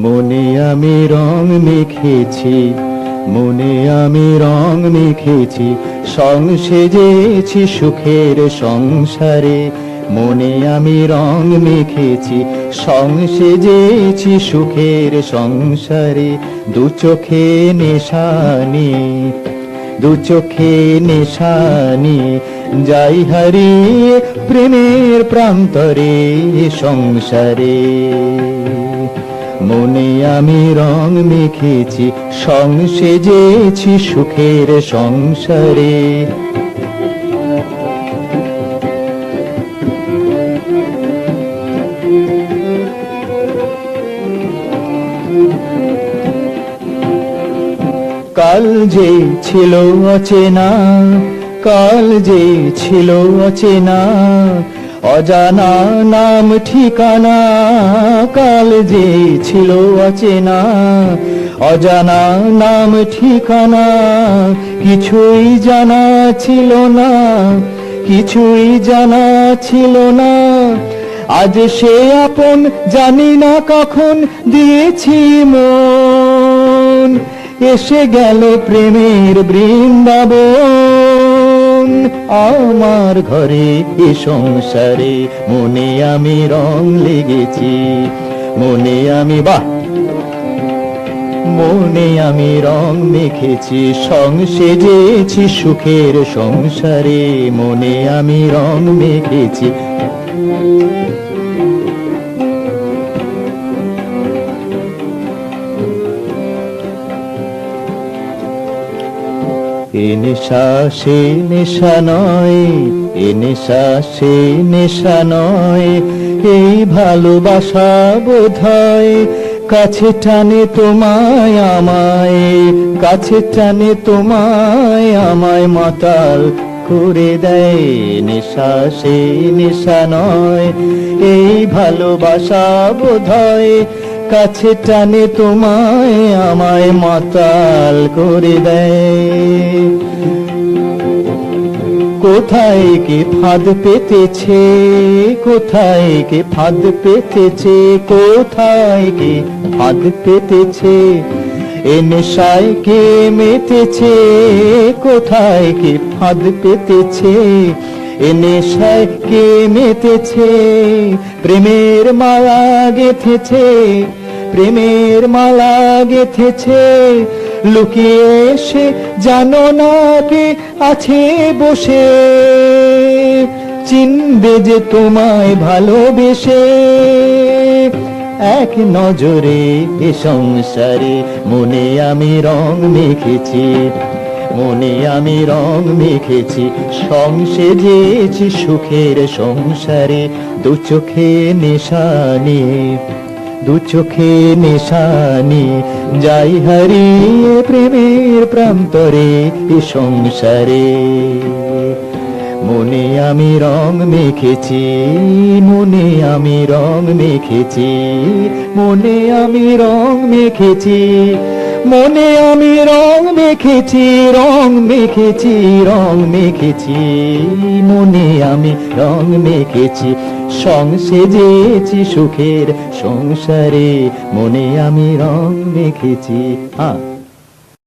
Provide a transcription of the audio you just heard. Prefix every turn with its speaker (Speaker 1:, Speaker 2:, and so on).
Speaker 1: মনে আমি রং মেখেছি, মনে আমি রং মেখেছি, সং সেজেছি সুখের সংসারে। মনে আমি রং মেখেছি, সং সেজেছি সুখের সংসারে। দু চোখে নেশানি, দু চোখে নেশানি, যাই হারিয়ে প্রেমের প্রান্তরে সংসারে। মনে আমি রং মেখেছি, সং সেজেছি সুখের সংসারে। কাল যে ছিল অচেনা, কাল যে ছিল অচেনা, অজানা নাম ঠিকানা। কাল যে ছিল অচেনা, অজানা নাম ঠিকানা, কিছুই জানা ছিল না, কিছুই জানা ছিল না। আজ সে আপন, জানি না কখন দিয়েছি মন। এসে গেল প্রেমের বৃন্দাবন আমার ঘরে, এ সংসারে। মনে আমি রং লেগেছি, মনে আমি মনে আমি রং মেখেছি, সং সেজেছি সুখের সংসারে। মনে আমি রং মেখেছি। এ নেশা সে নেশা নয়, এ নেশা সে নেশা নয়, এই ভালোবাসা বোধহয় কাছে টানে তোমায় আমায়, কাছে টানে তোমায় আমায়, মাতাল করে দেয়। নেশা সে নেশা নয়, এই ভালোবাসা বোধহয় কাছে টানে তোমায় আমায়, মাতাল করে দেয়। কোথায় কে ফাঁদ পেতেছে, কোথায় কে ফাঁদ পেতেছে, কোথায় কে ফাঁদ পেতেছে, এ নেশায় কে মেতেছে। কোথায় কে ফাঁদ পেতেছে, এ নেশায় কে মেতেছে। প্রেমের মালা গেঁথেছে, প্রেমের মালা গেঁথেছে, লুকিয়ে এসে জানো না কে আছে বসে। চিনবে যে তোমায় ভালোবেসে, এক নজরে এ সংসারে। মনে আমি রং মেখেছি, মনে আমি রং মেখেছি, সং সেজেছি সুখের সংসারে। দু চোখে নেশানি, দু চোখে নেশানি, যাই হারিয়ে প্রেমের প্রান্তরে এ সংসারে। মনে আমি রং মেখেছি, মনে আমি রং মেখেছি, মনে আমি রং মেখেছি, মনে আমি রং মেখেছি, রং মেখেছি, রং মেখেছি, মনে আমি রং মেখেছি, সং সেজেছি সুখের সংসারে। মনে আমি রং মেখেছি।